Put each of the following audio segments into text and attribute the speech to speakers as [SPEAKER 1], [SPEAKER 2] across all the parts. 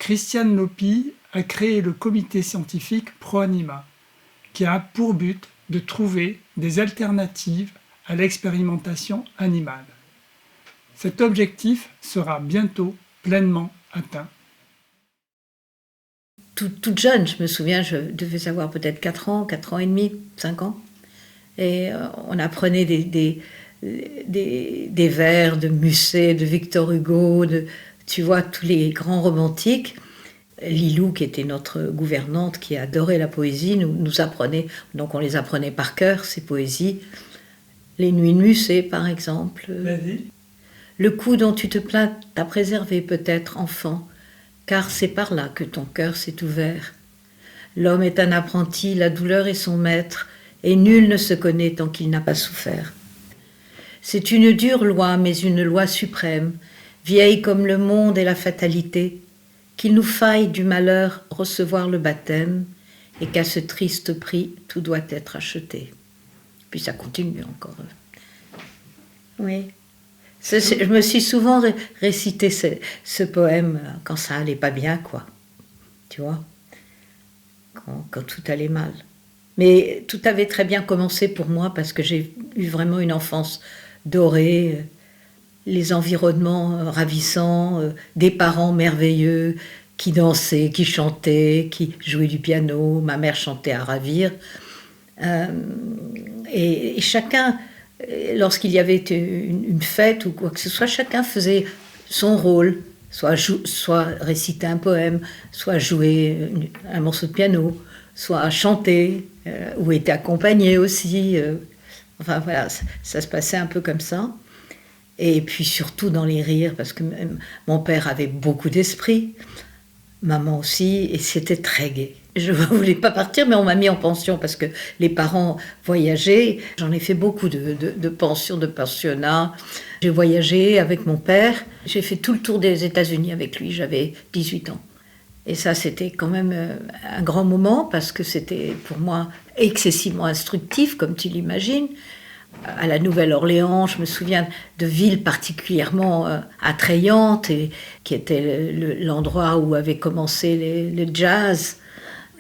[SPEAKER 1] Christiane Lopy a créé le comité scientifique ProAnima, qui a pour but de trouver des alternatives à l'expérimentation animale. Cet objectif sera bientôt pleinement atteint.
[SPEAKER 2] Toute jeune, je me souviens, je devais avoir peut-être 4 ans et demi, 5 ans. Et on apprenait des vers de Musset, de Victor Hugo, tu vois, tous les grands romantiques. Lilou, qui était notre gouvernante, qui adorait la poésie, nous apprenait, donc on les apprenait par cœur, ces poésies. Les nuits de Musset, par exemple.
[SPEAKER 1] Vas-y.
[SPEAKER 2] Le coup dont tu te plains t'a préservé peut-être, enfant, car c'est par là que ton cœur s'est ouvert. L'homme est un apprenti, la douleur est son maître, et nul ne se connaît tant qu'il n'a pas souffert. C'est une dure loi, mais une loi suprême, vieille comme le monde et la fatalité, qu'il nous faille du malheur recevoir le baptême, et qu'à ce triste prix, tout doit être acheté. Puis ça continue encore. Oui. Je me suis souvent récité ce poème quand ça allait pas bien, quoi. Tu vois, quand tout allait mal. Mais tout avait très bien commencé pour moi parce que j'ai eu vraiment une enfance dorée, les environnements ravissants, des parents merveilleux qui dansaient, qui chantaient, qui jouaient du piano. Ma mère chantait à ravir. Et chacun, lorsqu'il y avait une fête ou quoi que ce soit, chacun faisait son rôle, soit réciter un poème, soit jouer un morceau de piano, soit chanter, ou était accompagné aussi. Enfin voilà, ça se passait un peu comme ça. Et puis surtout dans les rires, parce que mon père avait beaucoup d'esprit, maman aussi, et c'était très gai. Je ne voulais pas partir, mais on m'a mis en pension parce que les parents voyageaient. J'en ai fait beaucoup de pensions, de pensionnats. J'ai voyagé avec mon père. J'ai fait tout le tour des États-Unis avec lui. J'avais 18 ans. Et ça, c'était quand même un grand moment parce que c'était pour moi excessivement instructif, comme tu l'imagines. À la Nouvelle-Orléans, je me souviens de villes particulièrement attrayantes, et qui était l'endroit où avait commencé le jazz.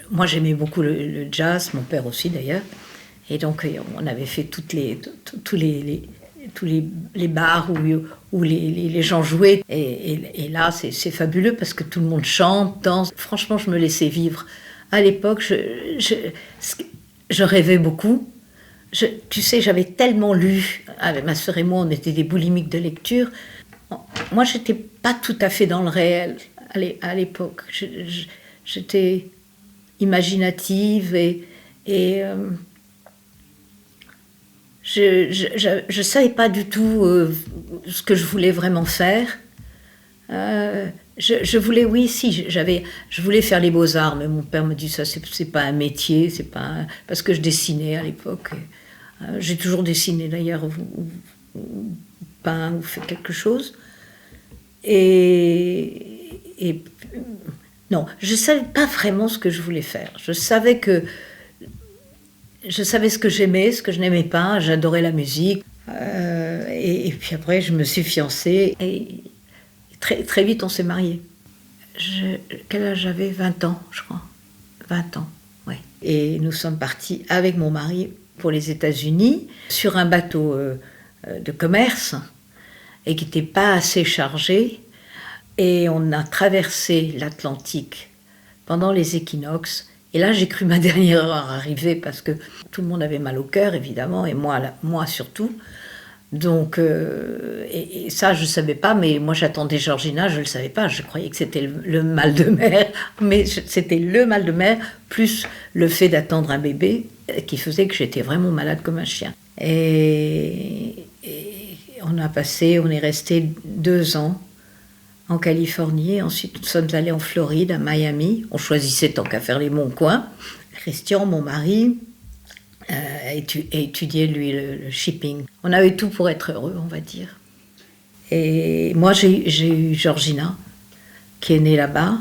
[SPEAKER 2] Moi, j'aimais beaucoup le jazz, mon père aussi d'ailleurs. Et donc, on avait fait tous les bars où les gens jouaient. Et là, c'est fabuleux parce que tout le monde chante, danse. Franchement, je me laissais vivre. À l'époque, je rêvais beaucoup. Tu sais, j'avais tellement lu. Avec ma sœur et moi, on était des boulimiques de lecture. Moi, je n'étais pas tout à fait dans le réel à l'époque. J'étais imaginative et je savais pas du tout ce que je voulais vraiment faire. Je voulais, je voulais faire les beaux-arts, mais mon père me dit ça, c'est pas un métier, parce que je dessinais à l'époque. J'ai toujours dessiné d'ailleurs, ou peint ou fait quelque chose. Et non, je ne savais pas vraiment ce que je voulais faire. Je savais ce que j'aimais, ce que je n'aimais pas. J'adorais la musique. Et puis après, je me suis fiancée. Et très, très vite, on s'est mariés. Quel âge j'avais ? 20 ans, je crois. 20 ans, oui. Et nous sommes partis avec mon mari pour les États-Unis, sur un bateau de commerce, et qui n'était pas assez chargé. Et on a traversé l'Atlantique pendant les équinoxes. Et là, j'ai cru ma dernière heure arriver parce que tout le monde avait mal au cœur, évidemment, et moi surtout. Donc, et ça, je ne savais pas, mais moi, j'attendais Georgina, je ne le savais pas. Je croyais que c'était le mal de mer, mais c'était le mal de mer, plus le fait d'attendre un bébé, qui faisait que j'étais vraiment malade comme un chien. Et on est resté 2 ans en Californie. Ensuite, nous sommes allés en Floride, à Miami. On choisissait tant qu'à faire les bons coins. Christian, mon mari, étudiait, lui, le shipping. On avait tout pour être heureux, on va dire. Et moi, j'ai eu Georgina, qui est née là-bas,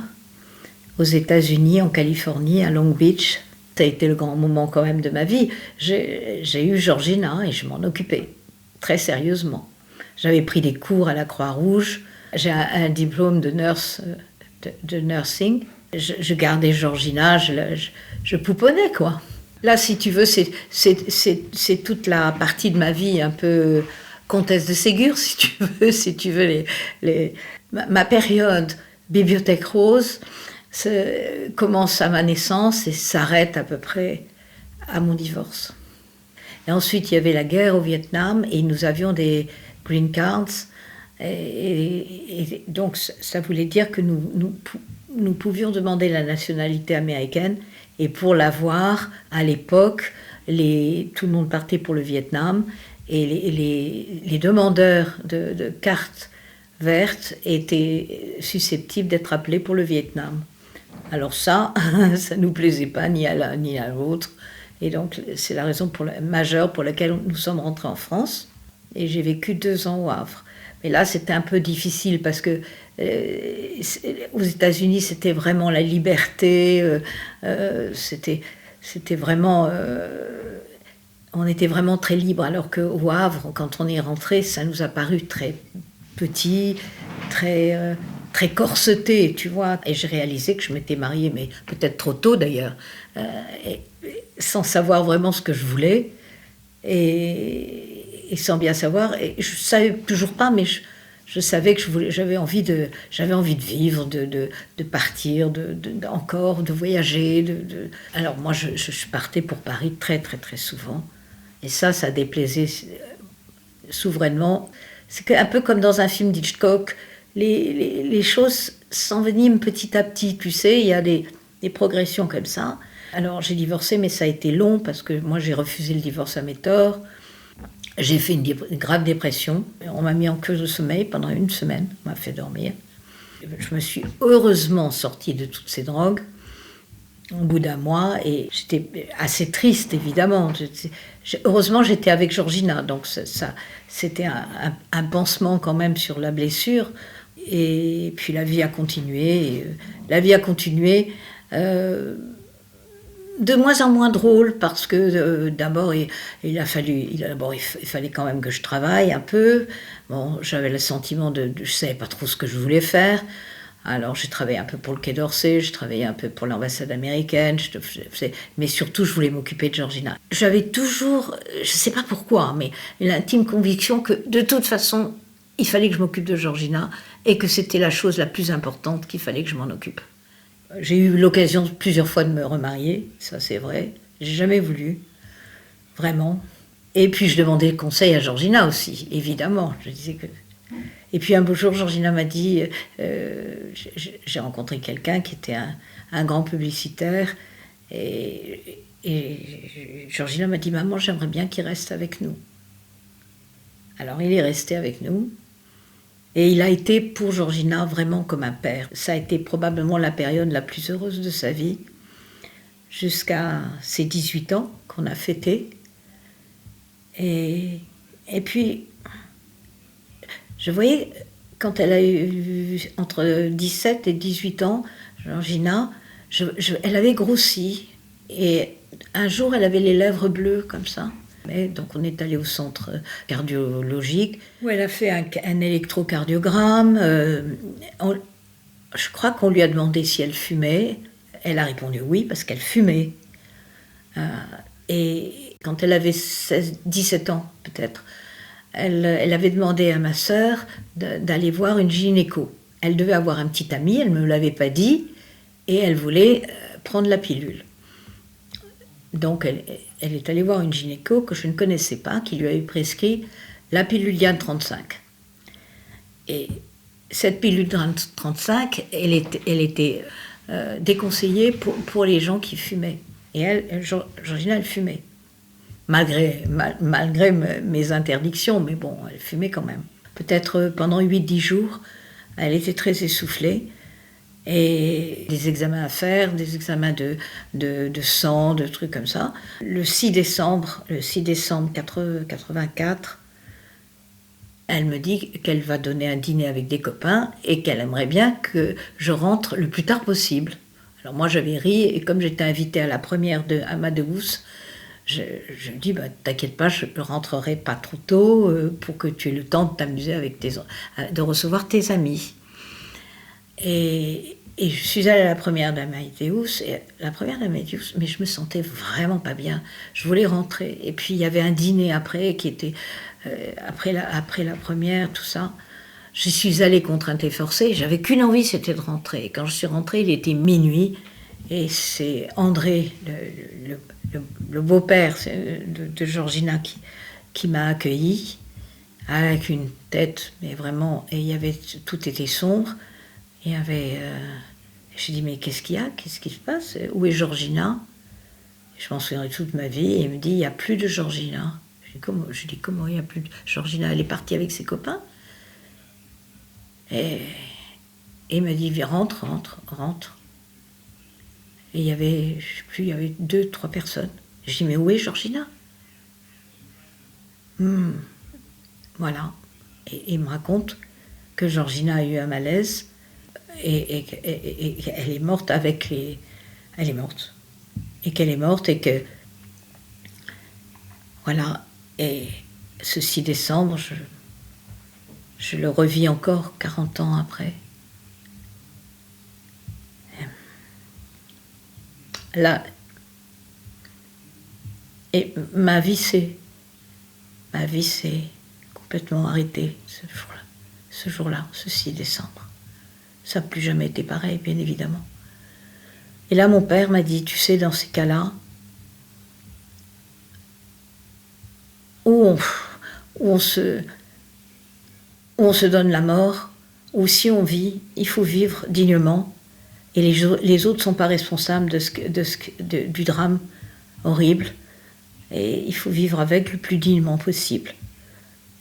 [SPEAKER 2] aux États-Unis, en Californie, à Long Beach. Ça a été le grand moment quand même de ma vie. J'ai eu Georgina et je m'en occupais très sérieusement. J'avais pris des cours à la Croix-Rouge. J'ai un diplôme de nurse de nursing. Je gardais Georgina, je pouponnais, quoi. Là, si tu veux, c'est toute la partie de ma vie un peu comtesse de Ségur, si tu veux, ma période bibliothèque rose commence à ma naissance et s'arrête à peu près à mon divorce. Et ensuite, il y avait la guerre au Vietnam et nous avions des green cards. Et donc, ça voulait dire que nous pouvions demander la nationalité américaine. Et pour l'avoir, à l'époque, tout le monde partait pour le Vietnam. Et les demandeurs de cartes vertes étaient susceptibles d'être appelés pour le Vietnam. Alors ça ne nous plaisait pas ni à l'un ni à l'autre. Et donc, c'est la raison majeure pour laquelle nous sommes rentrés en France. Et j'ai vécu 2 ans au Havre. Mais là, c'était un peu difficile parce que aux États-Unis, c'était vraiment la liberté. C'était vraiment... on était vraiment très libre. Alors qu'au Havre, quand on est rentré, ça nous a paru très petit, très corseté, tu vois. Et j'ai réalisé que je m'étais mariée, mais peut-être trop tôt d'ailleurs, sans savoir vraiment ce que je voulais. Et sans bien savoir, et je savais toujours pas, mais je savais que j'avais envie de vivre, de partir, encore de voyager. Alors moi, je partais pour Paris très très très souvent, et ça déplaisait souverainement. C'est un peu comme dans un film d'Hitchcock, les choses s'enveniment petit à petit, tu sais, il y a des progressions comme ça. Alors j'ai divorcé, mais ça a été long parce que moi j'ai refusé le divorce à mes torts. J'ai fait une grave dépression. On m'a mis en cure de sommeil pendant 1 semaine. On m'a fait dormir. Je me suis heureusement sortie de toutes ces drogues au bout d'1 mois. Et j'étais assez triste, évidemment. Heureusement, j'étais avec Georgina. Donc c'était un pansement quand même sur la blessure. Et puis la vie a continué. De moins en moins drôle parce que d'abord il fallait quand même que je travaille un peu. Bon, j'avais le sentiment je savais pas trop ce que je voulais faire. Alors j'ai travaillé un peu pour le Quai d'Orsay, j'ai travaillé un peu pour l'ambassade américaine, mais surtout je voulais m'occuper de Georgina. J'avais toujours, je sais pas pourquoi, mais l'intime conviction que de toute façon il fallait que je m'occupe de Georgina et que c'était la chose la plus importante, qu'il fallait que je m'en occupe. J'ai eu l'occasion plusieurs fois de me remarier, ça c'est vrai. J'ai jamais voulu, vraiment. Et puis je demandais conseil à Georgina aussi, évidemment. Je disais que... Et puis un beau jour, Georgina m'a dit, j'ai rencontré quelqu'un qui était un grand publicitaire, et Georgina m'a dit, maman, j'aimerais bien qu'il reste avec nous. Alors il est resté avec nous. Et il a été pour Georgina vraiment comme un père. Ça a été probablement la période la plus heureuse de sa vie, jusqu'à ses 18 ans qu'on a fêté. Et puis, je voyais, quand elle a eu entre 17 et 18 ans, Georgina, elle avait grossi. Et un jour, elle avait les lèvres bleues comme ça. Donc on est allé au centre cardiologique où elle a fait un électrocardiogramme. Je crois qu'on lui a demandé si elle fumait. Elle a répondu oui parce qu'elle fumait. Et quand elle avait 17 ans peut-être, elle avait demandé à ma sœur d'aller voir une gynéco. Elle devait avoir un petit ami, elle ne me l'avait pas dit, et elle voulait prendre la pilule. Donc elle est allée voir une gynéco que je ne connaissais pas, qui lui avait prescrit la pilule Diane 35. Et cette pilule Diane 35, elle était déconseillée pour les gens qui fumaient. Et Georgina, elle fumait. Malgré mes interdictions, mais bon, elle fumait quand même. Peut-être pendant 8-10 jours, elle était très essoufflée. Et des examens à faire, des examens de sang, de trucs comme ça. Le 6 décembre 84, elle me dit qu'elle va donner un dîner avec des copains et qu'elle aimerait bien que je rentre le plus tard possible. Alors moi j'avais ri, et comme j'étais invitée à la première de Amadeus, je me dis, t'inquiète pas, je ne rentrerai pas trop tôt pour que tu aies le temps de t'amuser de recevoir tes amis. Et Et je suis allée à la première d'Amadeus, et la première d'Amadeus, mais je me sentais vraiment pas bien. Je voulais rentrer. Et puis il y avait un dîner après, qui était après la première, tout ça. Je suis allée contrainte et forcée, j'avais qu'une envie, c'était de rentrer. Et quand je suis rentrée, il était minuit, et c'est André, le beau-père de Georgina, qui m'a accueillie, avec une tête, mais vraiment, et tout était sombre. Il y avait... j'ai dit, mais qu'est-ce qu'il y a? Qu'est-ce qui se passe? Où est Georgina? Je m'en souviendrai toute ma vie. Et il me dit, il n'y a plus de Georgina. Je dis, comment il n'y a plus de Georgina? Elle est partie avec ses copains. Et il me dit, rentre. Et il y avait, je sais plus, il y avait 2-3 personnes. Je dis, mais où est Georgina? Voilà. Et il me raconte que Georgina a eu un malaise. Et elle est morte elle est morte. Et qu'elle est morte et que... Voilà. Et ce 6 décembre, je le revis encore 40 ans après. Là... Et ma vie s'est complètement arrêtée ce jour-là, ce 6 décembre. Ça n'a plus jamais été pareil, bien évidemment. Et là, mon père m'a dit, tu sais, dans ces cas-là, où on se donne la mort, ou si on vit, il faut vivre dignement, et les autres ne sont pas responsables du drame horrible, et il faut vivre avec le plus dignement possible.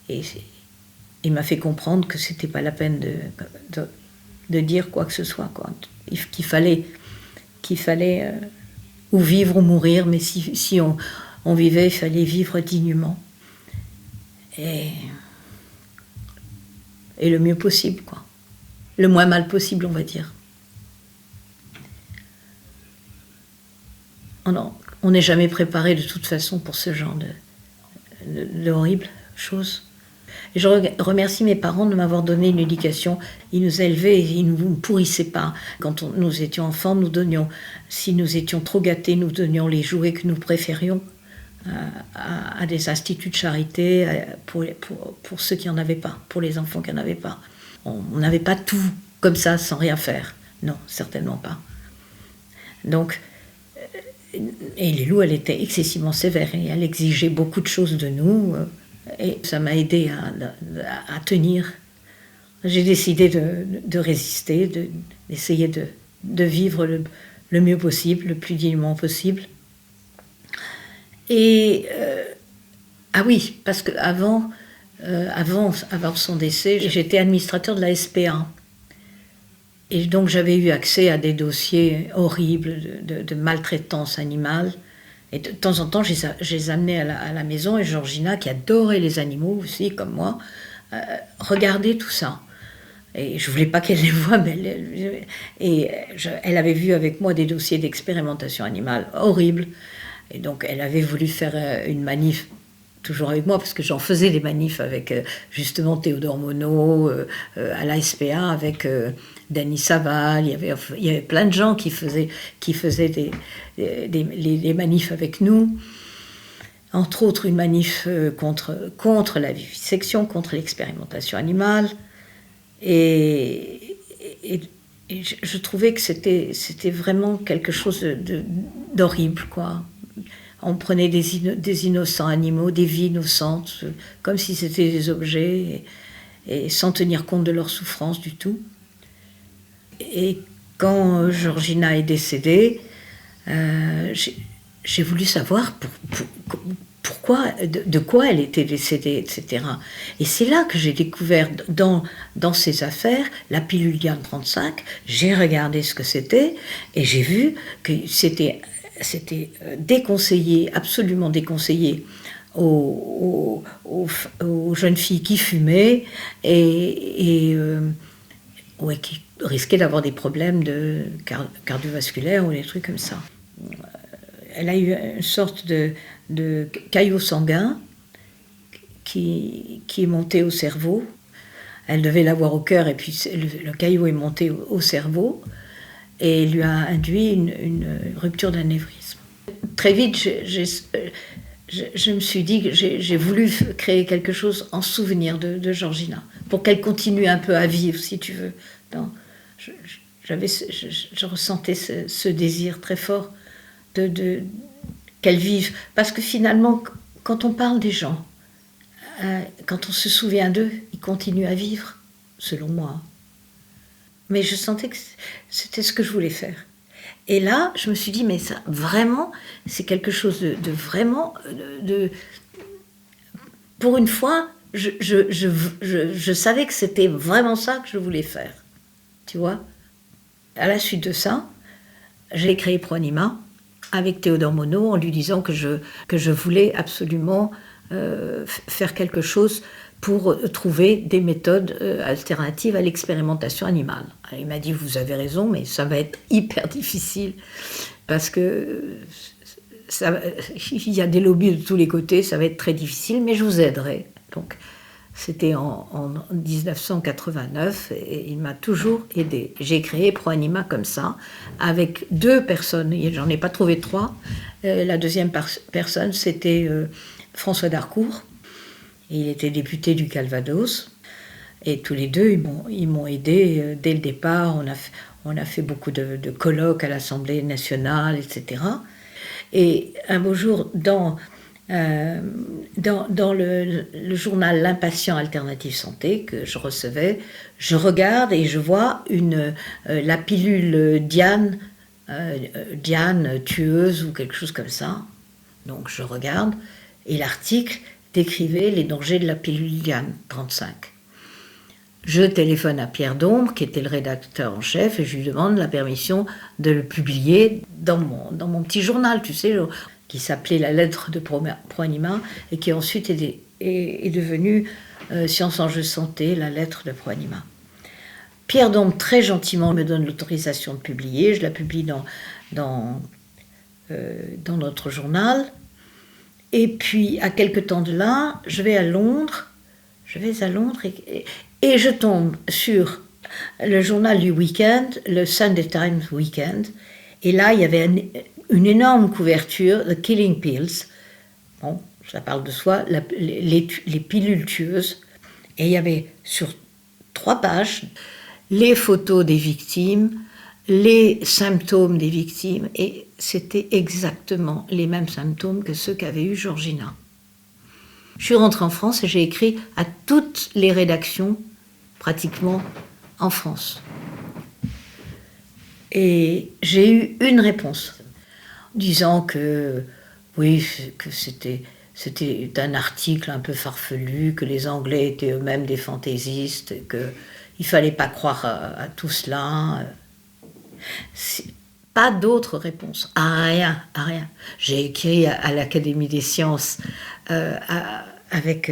[SPEAKER 2] Et il m'a fait comprendre que c'était pas la peine de dire quoi que ce soit, quoi. Qu'il fallait ou vivre ou mourir, mais si on vivait, il fallait vivre dignement et le mieux possible, quoi. Le moins mal possible, on va dire. On n'est jamais préparé de toute façon pour ce genre de horribles choses. Et je remercie mes parents de m'avoir donné une éducation. Ils nous élevaient et ils ne nous pourrissaient pas. Quand nous étions enfants, si nous étions trop gâtés, nous donnions les jouets que nous préférions à des instituts de charité pour ceux qui n'en avaient pas, pour les enfants qui n'en avaient pas. On n'avait pas tout comme ça sans rien faire. Non, certainement pas. Donc, et Lilou, elle était excessivement sévère et elle exigeait beaucoup de choses de nous. Et ça m'a aidé à tenir. J'ai décidé de résister, d'essayer de vivre le mieux possible, le plus dignement possible. Et ah oui, parce qu'avant son décès, j'étais administrateur de la SPA. Et donc j'avais eu accès à des dossiers horribles de maltraitance animale. Et de temps en temps, je les amenais à la maison, et Georgina, qui adorait les animaux aussi, comme moi, regardait tout ça. Et je ne voulais pas qu'elle les voie, mais elle avait vu avec moi des dossiers d'expérimentation animale horribles. Et donc, elle avait voulu faire une manif, toujours avec moi, parce que j'en faisais des manifs avec justement Théodore Monod, à la SPA, avec Dany Saval. Il y avait plein de gens qui faisaient les manifs avec nous. Entre autres, une manif contre la vivisection, contre l'expérimentation animale. Et je trouvais que c'était vraiment quelque chose d'horrible, quoi. On prenait des innocents animaux, des vies innocentes, comme si c'était des objets, et sans tenir compte de leur souffrance du tout. Et quand Georgina est décédée, j'ai voulu savoir pourquoi, de quoi elle était décédée, etc. Et c'est là que j'ai découvert dans ces affaires la pilule Diane 35. J'ai regardé ce que c'était et j'ai vu que c'était déconseillé, absolument déconseillé aux jeunes filles qui fumaient et qui risquaient d'avoir des problèmes cardiovasculaires ou des trucs comme ça. Elle a eu une sorte de caillot sanguin qui est monté au cerveau. Elle devait l'avoir au cœur et puis le caillot est monté au cerveau. et lui a induit une rupture d'anévrisme. Très vite, je me suis dit que j'ai voulu créer quelque chose en souvenir de Georgina, pour qu'elle continue un peu à vivre, si tu veux. Je ressentais ce désir très fort qu'elle vive. Parce que finalement, quand on parle des gens, quand on se souvient d'eux, ils continuent à vivre, selon moi. Mais je sentais que c'était ce que je voulais faire. Et là, je me suis dit, mais ça, vraiment, c'est quelque chose de vraiment... Pour une fois, je savais que c'était vraiment ça que je voulais faire. Tu vois ? À la suite de ça, j'ai créé Proanima avec Théodore Monod en lui disant que je voulais absolument faire quelque chose pour trouver des méthodes alternatives à l'expérimentation animale. Alors, il m'a dit, vous avez raison, mais ça va être hyper difficile parce que il y a des lobbies de tous les côtés, ça va être très difficile, mais je vous aiderai. Donc, c'était en 1989 et il m'a toujours aidé. J'ai créé Proanima comme ça, avec 2 personnes, j'en ai pas trouvé 3. La deuxième personne, c'était François Darcourt. Il était député du Calvados. Et tous les deux, ils m'ont aidé dès le départ. On a fait beaucoup de colloques à l'Assemblée nationale, etc. Et un beau jour, dans le journal L'Impatient Alternative Santé que je recevais, je regarde et je vois la pilule Diane tueuse ou quelque chose comme ça. Donc je regarde et l'article décrivait les dangers de la pilule Diane 35. Je téléphone à Pierre Dombre, qui était le rédacteur en chef, et je lui demande la permission de le publier dans mon petit journal, tu sais, qui s'appelait La Lettre de Proanima, et qui ensuite est devenu Sciences, Enjeux, Santé, La Lettre de Proanima. Pierre Dombre, très gentiment, me donne l'autorisation de publier. Je la publie dans notre journal. Et puis, à quelque temps de là, je vais à Londres et je tombe sur le journal du week-end, le Sunday Times Weekend. Et là, il y avait une énorme couverture, The Killing Pills. Bon, ça parle de soi, les pilules tueuses. Et il y avait sur 3 pages les photos des victimes, les symptômes des victimes, et c'était exactement les mêmes symptômes que ceux qu'avait eu Georgina. Je suis rentrée en France et j'ai écrit à toutes les rédactions, pratiquement en France. Et j'ai eu une réponse, disant que oui, que c'était un article un peu farfelu, que les Anglais étaient eux-mêmes des fantaisistes, et qu'il ne fallait pas croire à tout cela. Pas d'autre réponse, à rien. J'ai écrit à l'Académie des sciences avec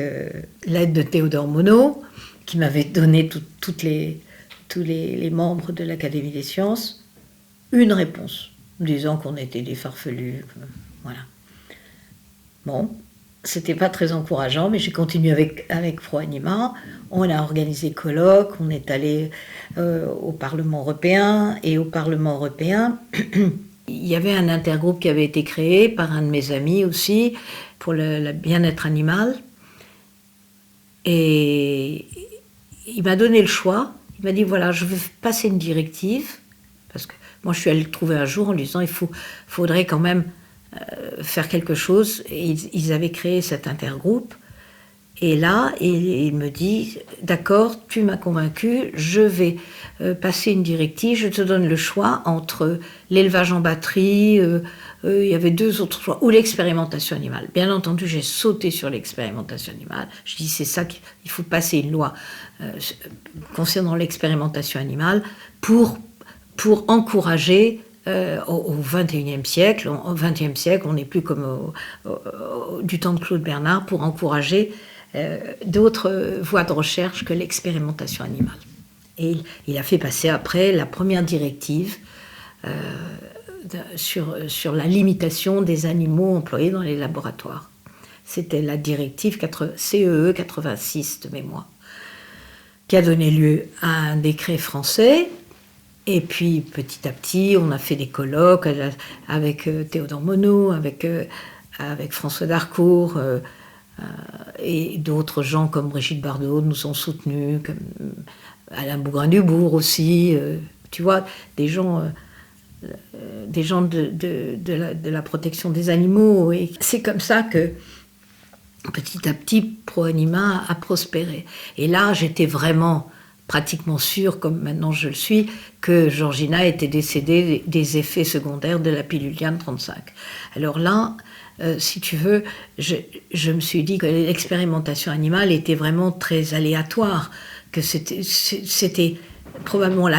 [SPEAKER 2] l'aide de Théodore Monod, qui m'avait donné tous les membres de l'Académie des sciences, une réponse, disant qu'on était des farfelus. Voilà. Bon, c'était pas très encourageant, mais j'ai continué avec Proanima. On a organisé colloques, on est allé au Parlement européen, et au Parlement européen, il y avait un intergroupe qui avait été créé par un de mes amis aussi, pour le bien-être animal. Et il m'a donné le choix. Il m'a dit, voilà, je veux passer une directive, parce que moi je suis allée le trouver un jour en lui disant, faudrait quand même faire quelque chose. Et ils avaient créé cet intergroupe. Et là, il me dit, d'accord, tu m'as convaincu, je vais passer une directive, je te donne le choix entre l'élevage en batterie, il y avait 2 autres choix, ou l'expérimentation animale. Bien entendu, j'ai sauté sur l'expérimentation animale. Je dis, c'est ça qu'il faut passer une loi concernant l'expérimentation animale pour encourager au XXIe siècle. Au XXe siècle, on n'est plus comme du temps de Claude Bernard, pour encourager d'autres voies de recherche que l'expérimentation animale. Et il a fait passer après la première directive sur la limitation des animaux employés dans les laboratoires. C'était la directive CEE 86 de mémoire, qui a donné lieu à un décret français Et puis petit à petit, on a fait des colloques avec Théodore Monod, avec François Darcourt, et d'autres gens comme Brigitte Bardot nous ont soutenus, comme Alain Bougrain-Dubourg aussi, tu vois, des gens de la protection des animaux. Et c'est comme ça que petit à petit, ProAnima a prospéré. Et là, j'étais vraiment pratiquement sûre, comme maintenant je le suis, que Georgina était décédée des effets secondaires de la pilule Liane 35. Alors là, si tu veux, je me suis dit que l'expérimentation animale était vraiment très aléatoire, que c'était probablement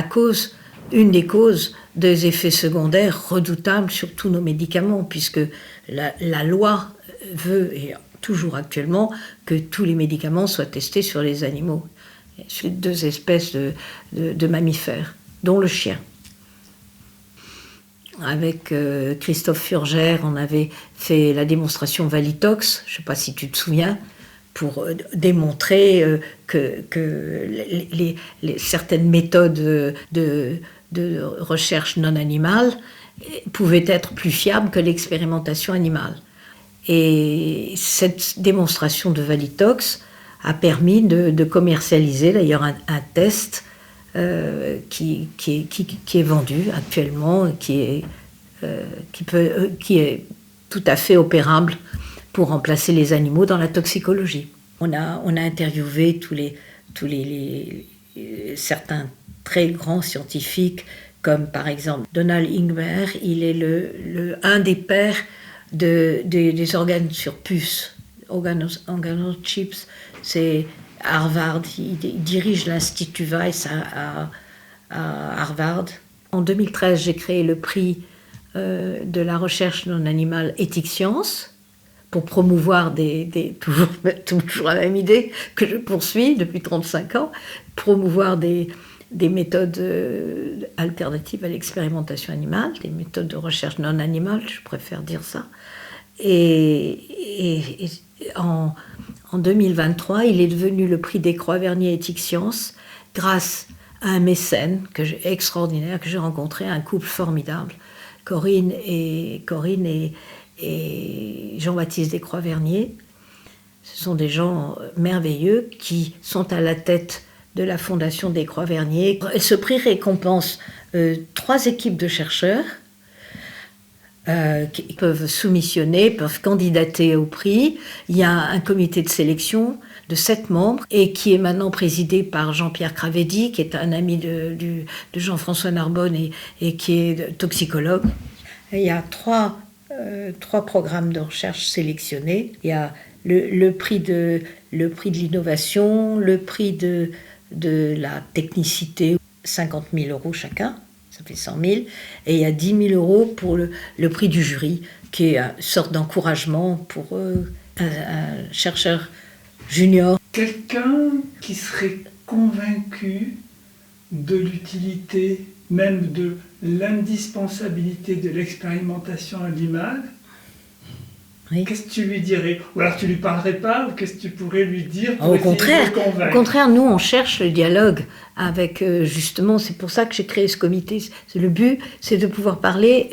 [SPEAKER 2] une des causes des effets secondaires redoutables sur tous nos médicaments, puisque la loi veut, et toujours actuellement, que tous les médicaments soient testés sur les animaux, sur 2 espèces de mammifères, dont le chien. Avec Christophe Furgère, on avait fait la démonstration Valitox, je ne sais pas si tu te souviens, pour démontrer que certaines méthodes de recherche non animale pouvaient être plus fiables que l'expérimentation animale. Et cette démonstration de Valitox a permis de commercialiser d'ailleurs un test qui est vendu actuellement, qui est tout à fait opérable pour remplacer les animaux dans la toxicologie. On a interviewé certains très grands scientifiques, comme par exemple Donald Ingber. Il est un des pères des organes sur puce, organochips. C'est Harvard, il dirige l'Institut Weiss à Harvard. En 2013, j'ai créé le prix de la recherche non animale Éthique Science, pour promouvoir toujours la même idée que je poursuis depuis 35 ans, promouvoir des méthodes alternatives à l'expérimentation animale, des méthodes de recherche non animale, je préfère dire ça. Et en 2023, il est devenu le prix des Croix-Vernier Éthique Science grâce à un mécène extraordinaire que j'ai rencontré, un couple formidable, Corinne et Jean-Baptiste Descroix-Vernier. Ce sont des gens merveilleux qui sont à la tête de la Fondation Descroix-Vernier. Ce prix récompense 3 équipes de chercheurs qui peuvent soumissionner, peuvent candidater au prix. Il y a un comité de sélection de 7 membres et qui est maintenant présidé par Jean-Pierre Cravedi, qui est un ami de Jean-François Narbonne et qui est toxicologue. Et il y a 3 programmes de recherche sélectionnés. Il y a le prix de l'innovation, le prix de la technicité, 50 000 € chacun, ça fait 100 000, et il y a 10 000 € pour le prix du jury, qui est une sorte d'encouragement pour un chercheur junior.
[SPEAKER 1] Quelqu'un qui serait convaincu de l'utilité, même de l'indispensabilité de l'expérimentation animale, oui. Qu'est-ce que tu lui dirais? Ou alors tu lui parlerais pas? Ou qu'est-ce que tu pourrais lui dire pour essayer de le convaincre?
[SPEAKER 2] Au contraire, nous on cherche le dialogue avec justement, c'est pour ça que j'ai créé ce comité. Le but, c'est de pouvoir parler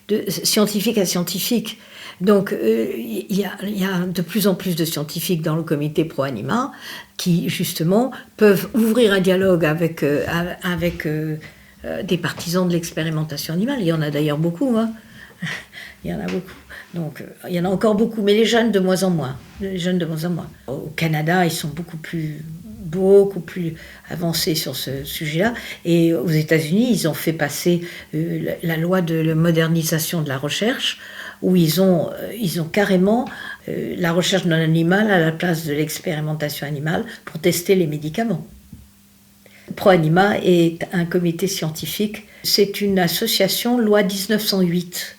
[SPEAKER 2] de scientifique à scientifique. Donc il y a de plus en plus de scientifiques dans le comité ProAnima qui justement peuvent ouvrir un dialogue avec des partisans de l'expérimentation animale. Il y en a d'ailleurs beaucoup, hein. Il y en a beaucoup. Donc, il y en a encore beaucoup, mais les jeunes de moins en moins. Au Canada, ils sont beaucoup plus avancés sur ce sujet-là. Et aux États-Unis, ils ont fait passer la loi de modernisation de la recherche, où ils ont carrément la recherche non animale à la place de l'expérimentation animale pour tester les médicaments. ProAnima est un comité scientifique. C'est une association loi 1908.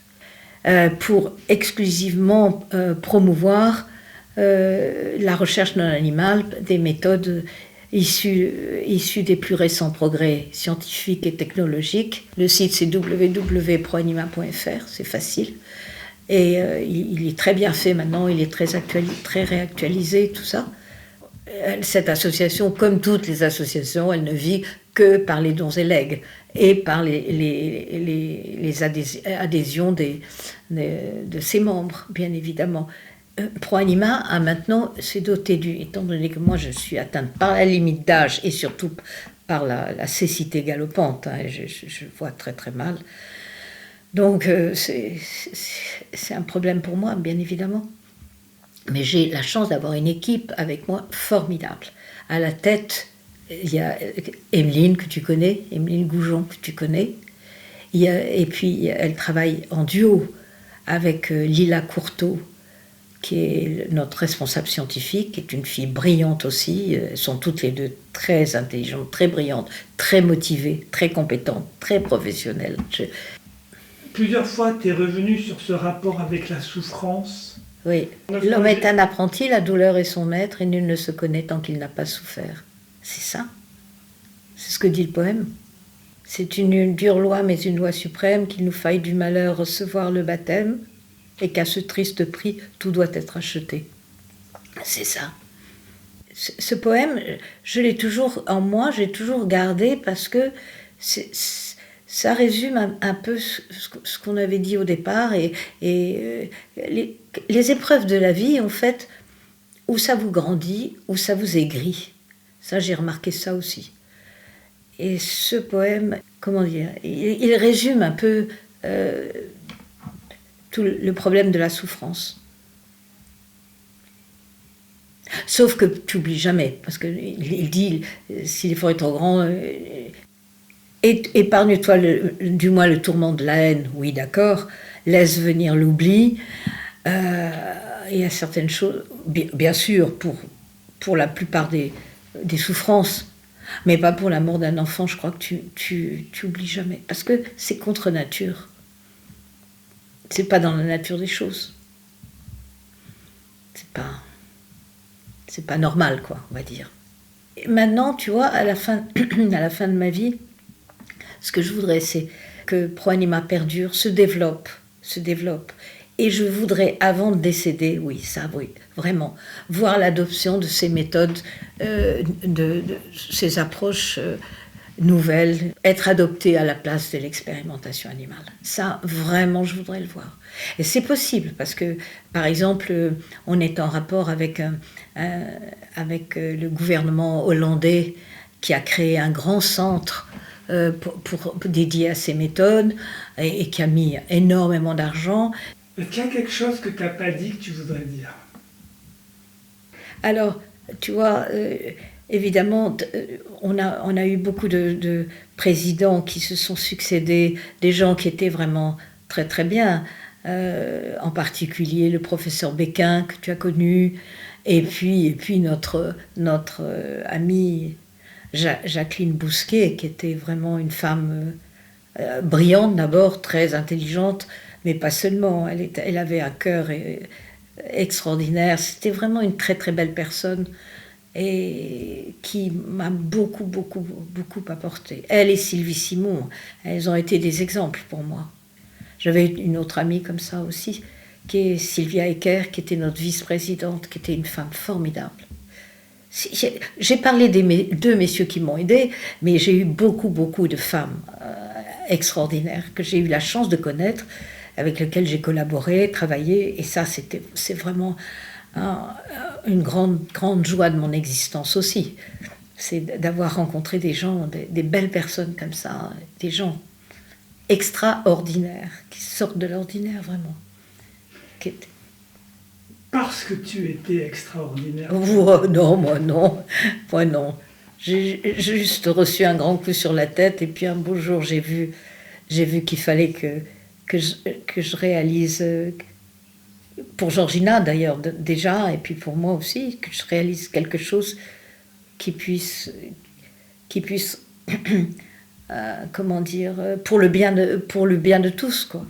[SPEAKER 2] Pour exclusivement promouvoir la recherche non animale, des méthodes issues des plus récents progrès scientifiques et technologiques. Le site c'est www.proanima.fr, c'est facile. Et il est très bien fait maintenant, il est très réactualisé, tout ça. Cette association, comme toutes les associations, elle ne vit que par les dons et legs et par les adhésions de ses membres, bien évidemment. ProAnima a maintenant s'est doté étant donné que moi je suis atteinte par la limite d'âge et surtout par la cécité galopante, hein, je vois très très mal. Donc c'est un problème pour moi, bien évidemment. Mais j'ai la chance d'avoir une équipe avec moi formidable. À la tête, il y a Emeline que tu connais, Emeline Goujon que tu connais. Et puis elle travaille en duo avec Lila Courteau, qui est notre responsable scientifique, qui est une fille brillante aussi. Elles sont toutes les deux très intelligentes, très brillantes, très motivées, très compétentes, très professionnelles.
[SPEAKER 1] Plusieurs fois, tu es revenu sur ce rapport avec la souffrance.
[SPEAKER 2] Oui. L'homme est un apprenti, la douleur est son maître, et nul ne se connaît tant qu'il n'a pas souffert. C'est ça. C'est ce que dit le poème. C'est une dure loi, mais une loi suprême, qu'il nous faille du malheur recevoir le baptême, et qu'à ce triste prix, tout doit être acheté. C'est ça. Ce poème, je l'ai toujours en moi, j'ai toujours gardé, parce que ça résume un peu ce qu'on avait dit au départ, et les épreuves de la vie, en fait, où ça vous grandit, où ça vous aigrit. Ça, j'ai remarqué ça aussi. Et ce poème, comment dire, il résume un peu tout le problème de la souffrance. Sauf que tu n'oublies jamais, parce qu'il dit, si l'effort est trop grand, épargne-toi du moins le tourment de la haine, oui d'accord, laisse venir l'oubli. Il y a certaines choses, bien sûr, pour la plupart des souffrances, mais pas pour la mort d'un enfant, je crois que tu oublies jamais. Parce que c'est contre nature. C'est pas dans la nature des choses. C'est pas normal, quoi, on va dire. Et maintenant, tu vois, à la fin de ma vie, ce que je voudrais, c'est que ProAnima perdure, se développe. Et je voudrais, avant de décéder, oui, vraiment, voir l'adoption de ces méthodes, de ces approches nouvelles, être adoptées à la place de l'expérimentation animale. Ça, vraiment, je voudrais le voir. Et c'est possible, parce que, par exemple, on est en rapport avec le gouvernement hollandais qui a créé un grand centre pour dédié à ces méthodes et qui a mis énormément d'argent.
[SPEAKER 1] Est-ce qu'il y a quelque chose que tu n'as pas dit que tu voudrais dire?
[SPEAKER 2] Alors, tu vois, évidemment, on a eu beaucoup de présidents qui se sont succédés, des gens qui étaient vraiment très très bien, en particulier le professeur Béquin que tu as connu, et puis notre amie Jacqueline Bousquet, qui était vraiment une femme brillante d'abord, très intelligente, mais pas seulement, elle avait un cœur extraordinaire, c'était vraiment une très très belle personne et qui m'a beaucoup apporté. Elle et Sylvie Simon, elles ont été des exemples pour moi. J'avais une autre amie comme ça aussi, qui est Sylvia Ecker, qui était notre vice-présidente, qui était une femme formidable. J'ai parlé des deux messieurs qui m'ont aidée, mais j'ai eu beaucoup de femmes extraordinaires que j'ai eu la chance de connaître, avec lesquelles j'ai collaboré, travaillé, et ça c'est vraiment une grande joie de mon existence aussi. C'est d'avoir rencontré des gens, des belles personnes comme ça, des gens extraordinaires, qui sortent de l'ordinaire vraiment.
[SPEAKER 1] Parce que tu étais extraordinaire.
[SPEAKER 2] Oh, non, moi non. J'ai juste reçu un grand coup sur la tête et puis un beau jour j'ai vu qu'il fallait que je réalise, pour Georgina d'ailleurs déjà, et puis pour moi aussi, que je réalise quelque chose qui puisse comment dire, pour le bien de tous, quoi.